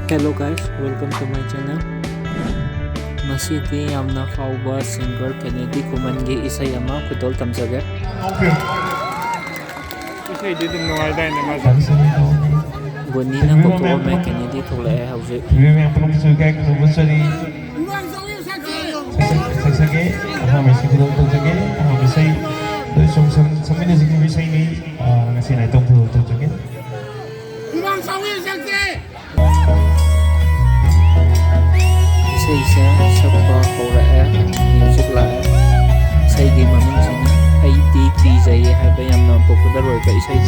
Hello guys, welcome to my channel. Masidi yamna fauba singer Kennedy Kumangi isay ama khudol tamjage. Isay di dum nuai dai na ma. Goni na ko to me Kennedy thole hauji. Yang perlu disukai kalau bersari. Sagi, masih belum terjadi. Masih sampai di sini masih ini ngasih naik tunggu terjadi. Isa sabba hore music la say gi mamung sina ai ti ki jai hai ba yamna popular oi ba isai